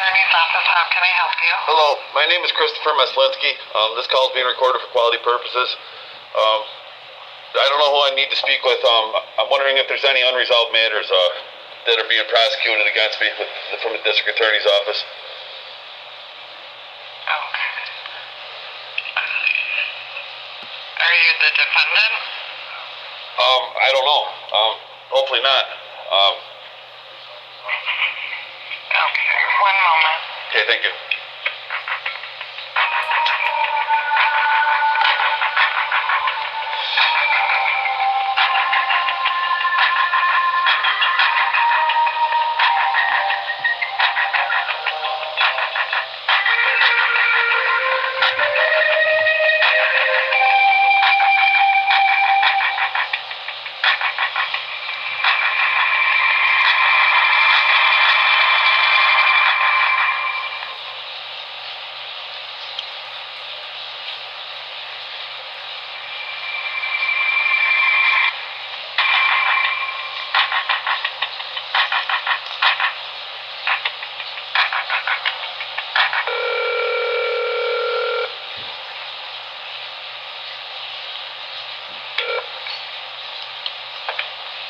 Attorney's Office. How can I help you? Hello, my name is Christopher Maslinsky. This call is being recorded for quality purposes. I don't know who I need to speak with. I'm wondering if there's any unresolved matters that are being prosecuted against me from the district attorney's office. Okay. Are you the defendant? I don't know. Hopefully not. Okay, one moment. Okay, thank you.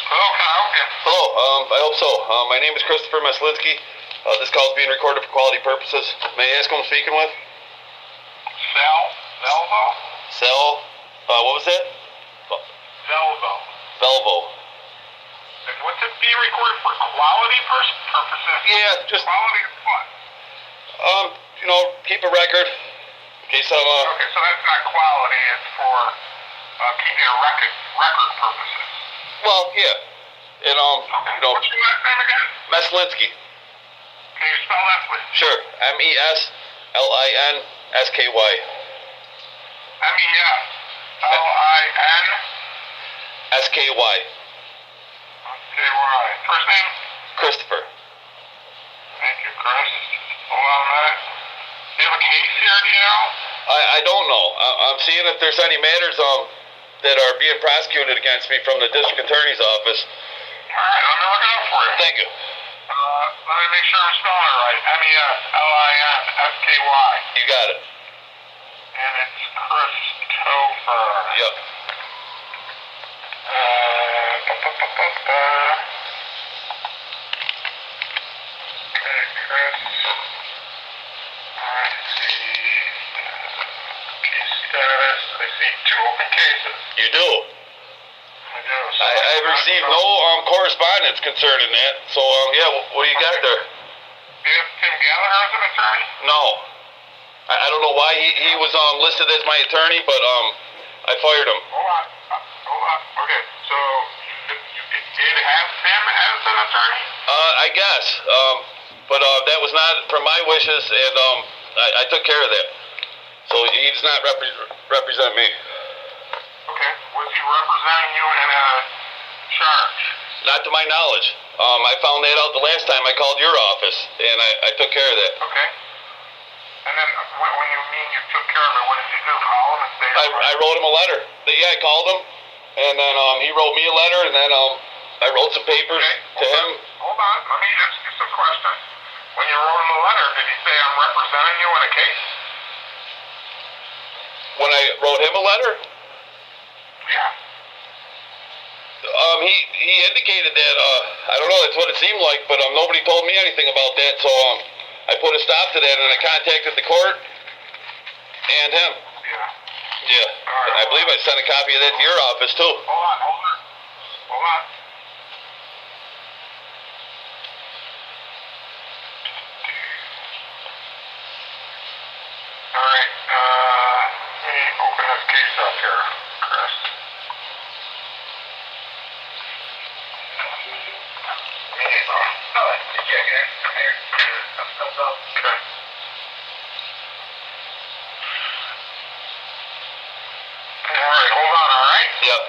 Hello, can I help you? Hello, I hope so. My name is Christopher Maslinsky. This call is being recorded for quality purposes. May I ask who I'm speaking with? Velvo? Cell, what was that? Velvo. Velvo. What's it being recorded for quality purposes? Yeah, just, Quality of what? keep a record. In case I'm, Okay, so that's not quality, it's for keeping a record purposes. well, yeah. And, What's your last name again? Maslinsky. Can you spell that, please? Sure. Meslinsky. M-E-S-L-I-N. SKY. K-Y. First name? Christopher. Thank you, Chris. Hold on a minute. Do you have a case here, do you know? I don't know. I'm seeing if there's any matters, that are being prosecuted against me from the district attorney's office. Alright, let me look it up for you. Thank you. Let me make sure I'm spelling it right. M-E-S-L-I-N-S-K-Y. You got it. And it's Christopher. Yep. Okay, Chris. I see case status. I see 2 open cases. You do. I do. So I've received no correspondence concerning that. So, yeah, what do you got there? Do you have Tim Gallagher as an attorney? No. I don't know why he was listed as my attorney, but I fired him. Hold on. Okay, so you did have Tim as an attorney? I guess. But that was not from my wishes, and I took care of that. So he does not represent me. Okay. Was he representing you in a charge? Not to my knowledge. I found that out the last time I called your office, and I took care of that. Okay. And then when you mean you took care of it, what did you do? Call him and say... I wrote him a letter. Yeah, I called him, and then he wrote me a letter, and then I wrote some papers to him. Hold on. Let me ask you some questions. When you wrote him a letter, did he say, I'm representing you in a case? When I wrote him a letter, Yeah. he indicated that, I don't know, that's what it seemed like, but nobody told me anything about that, so I put a stop to that, and I contacted the court and him. Yeah. Yeah, All right, I believe I sent a copy of that to your office, too. Hold on. All right, let me open this case up here, Chris. Okay. All right, hold on, all right? Yep.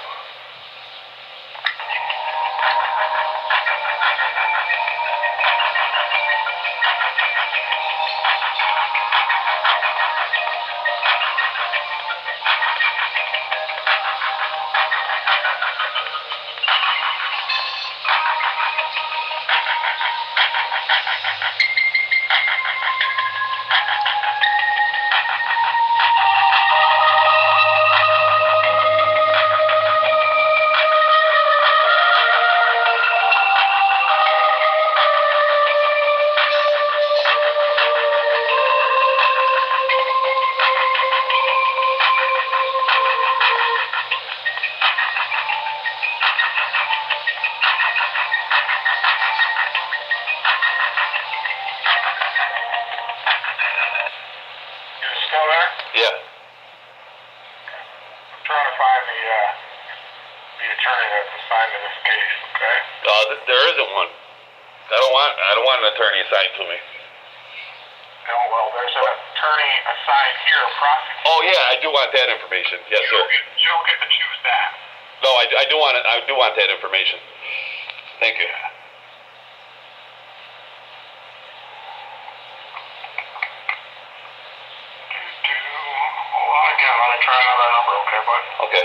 that's assigned to this case, okay? There isn't one. I don't want an attorney assigned to me. No, well, there's an attorney assigned here, a prosecutor. Oh yeah, I do want that information. Yes, sir. You don't get to choose that. No, I do want it. I do want that information. Thank you. Hold on again. Let me try another number, okay, bud? Okay.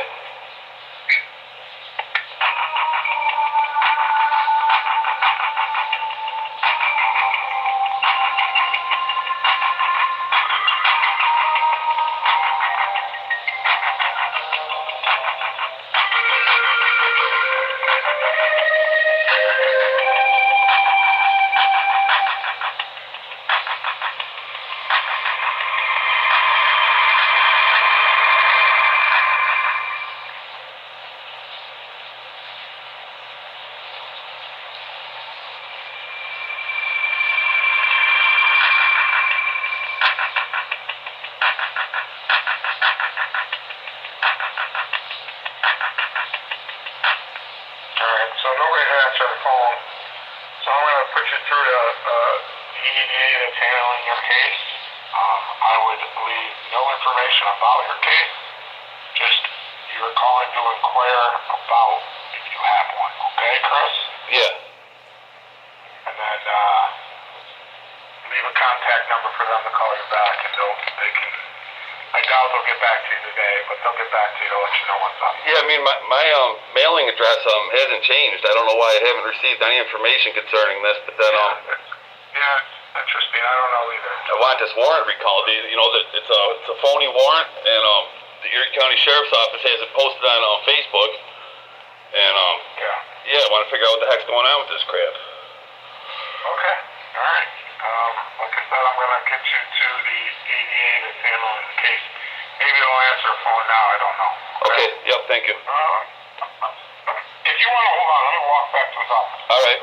Alright, so nobody's answering the phone. So I'm going to put you through to the EDA that's handling your case. I would leave no information about your case. Just you're calling to inquire about if you have one. Okay, Chris? Yeah. And then leave a contact number for them to call you back, and they can. I doubt they'll get back to you today, but they'll get back to you to let you know what's up. Yeah, I mean my mailing address hasn't changed. I don't know why I haven't received any information concerning this, but then Yeah, it's interesting. I don't know either. I want this warrant recalled. You know that it's a phony warrant, and the Erie County Sheriff's Office has it posted on Facebook, and yeah, I want to figure out what the heck's going on with this crap. Okay. All right. Like I said, I'm gonna get you to the ADA that's handling the case. Maybe they'll answer the phone now. I don't know. Okay. Yep. Thank you. If you want to hold on, let me walk back to his office. All right.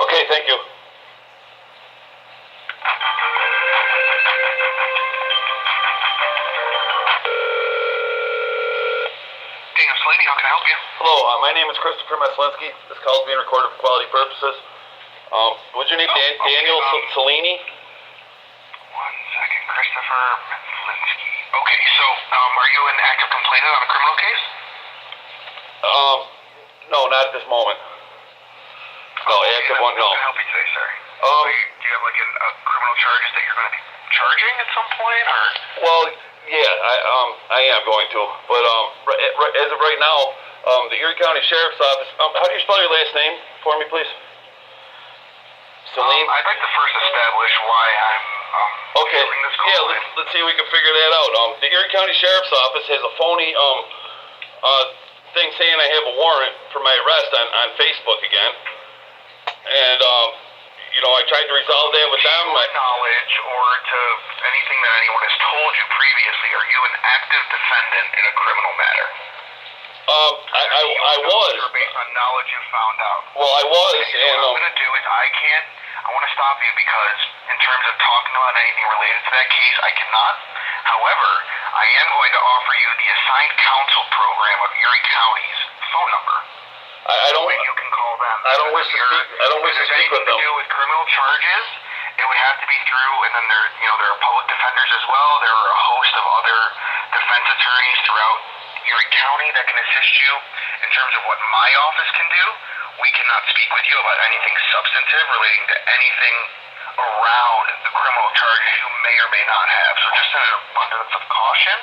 Okay, thank you. Daniel Slaney, how can I help you? Hello, my name is Christopher Meslinski. This call is being recorded for quality purposes. What's your name? Daniel Salini? 1 second, Christopher Meslinski. Okay, so are you an active complainant on a criminal case? No, not at this moment. No, active one, no. How can I help you today, sir? Do you have like criminal charges that you're going to be charging at some point, or? Well, yeah, I am going to, but as of right now, the Erie County Sheriff's Office. How do you spell your last name for me, please? Celine? I'd like to first establish why I'm Okay. fielding this call. Yeah, let's see if we can figure that out. The Erie County Sheriff's Office has a phony thing saying I have a warrant for my arrest on Facebook again. And I tried to resolve that with them. To your knowledge or to anything that anyone has told you previously, are you an active defendant in a criminal matter? I was. Or based on knowledge you found out? Well, I was, Okay, so and what I'm going to do is I want to stop you because in terms of talking about anything related to that case, I cannot. However, I am going to offer you the assigned counsel program of Erie County's phone number. I don't. You can call them. I don't wish to speak. I don't wish to speak with them. If there's anything to do with criminal charges, it would have to be through, and then there are public defenders as well. There are a host of other defense attorneys throughout Erie County that can assist you in terms of what my office can do. We cannot speak with you about anything substantive relating to anything around the criminal charges you may or may not have. So just in an abundance of caution,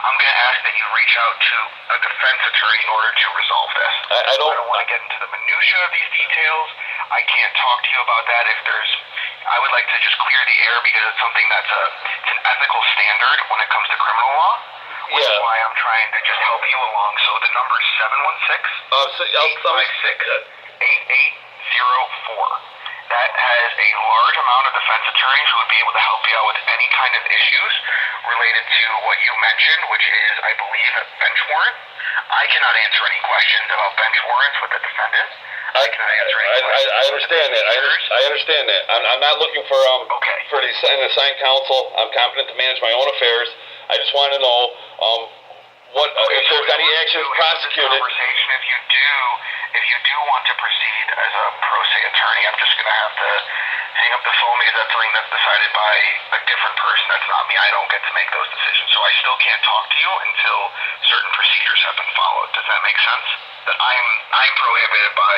I'm going to ask that you reach out to a defense attorney in order to resolve this. I don't want to get into the minutia of these details. I can't talk to you about that. I would like to just clear the air because it's something that's it's an ethical standard when it comes to criminal law. Which is why I'm trying to just help you along. So the number is 716-856-8804. That has a large amount of defense attorneys who would be able to help you out with any kind of issues related to what you mentioned, which is, I believe, a bench warrant. I cannot answer any questions about bench warrants with the defendant. I cannot answer any questions. I understand that. I understand that. I'm not looking for for the assigned counsel. I'm competent to manage my own affairs. I just want to know if there's any actions prosecuted. If you do want to proceed as a pro se attorney, I'm just going to have to hang up the phone because that's something that's decided by a different person. That's not me. I don't get to make those decisions. So I still can't talk to you until certain procedures have been followed. Does that make sense? That I'm prohibited by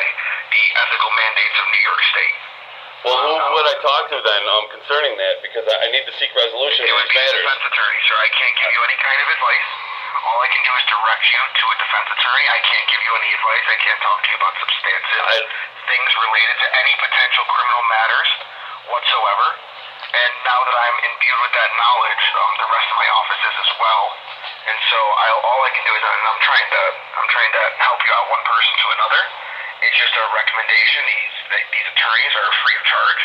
the ethical mandates of New York State. Well, who would I talk to then concerning that? Because I need to seek resolution It of would these be a matters. defense attorney, sir. I can't give you any kind of advice. All I can do is direct you to a defense attorney. I can't give you any advice. I can't talk to you about substantive things related to any potential criminal matters whatsoever. And now that I'm imbued with that knowledge, the rest of my office is as well. And so all I can do is, and I'm trying to help you out one person to another. It's just a recommendation. These attorneys are free of charge.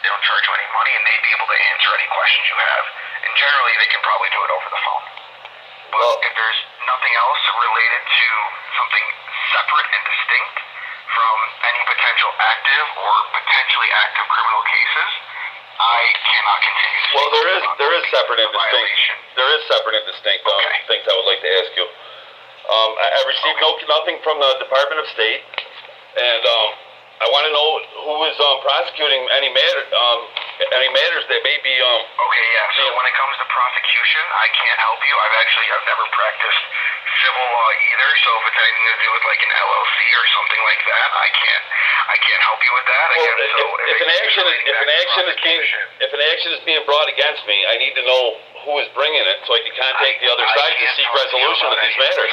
They don't charge you any money, and they'd be able to answer any questions you have. And generally, they can probably do it over the phone. But if there's nothing else related to something separate and distinct from any potential active or potentially active criminal cases, I cannot continue to Well, there is separate and distinct. violation. There is separate and distinct things I would like to ask you. I received nothing from the Department of State, and I want to know who is prosecuting any matters that may be. Okay, yeah. So when it comes to prosecution, I can't help you. I've never practiced civil law either. So if it's anything to do with like an LLC or something like that, I can't help you with that. Well, Again, so if an action is being brought against me, I need to know who is bringing it so I can contact the other side to seek resolution of these matters.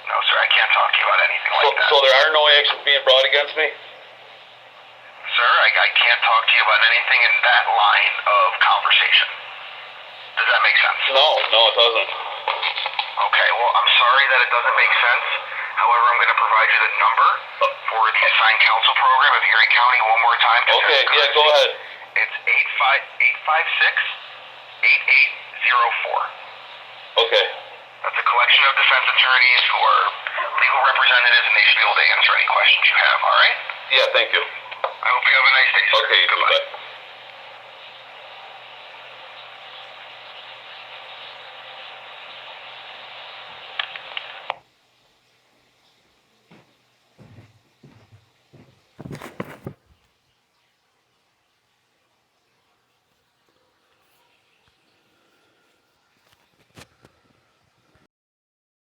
No, sir, I can't talk to you about anything like that. So there are no actions being brought against me? Sir, I can't talk to you about anything in that line of conversation. Does that make sense? No, it doesn't. Okay, well, I'm sorry that it doesn't make sense. However, I'm going to provide you the number for the assigned counsel program of Erie County one more time. Okay, yeah, go ahead. It's 856-8804. Okay. That's a collection of defense attorneys who are legal representatives, and they should be able to answer any questions you have, all right? Yeah, thank you. I hope you have a nice day, sir. Okay, you too. Goodbye. Bye.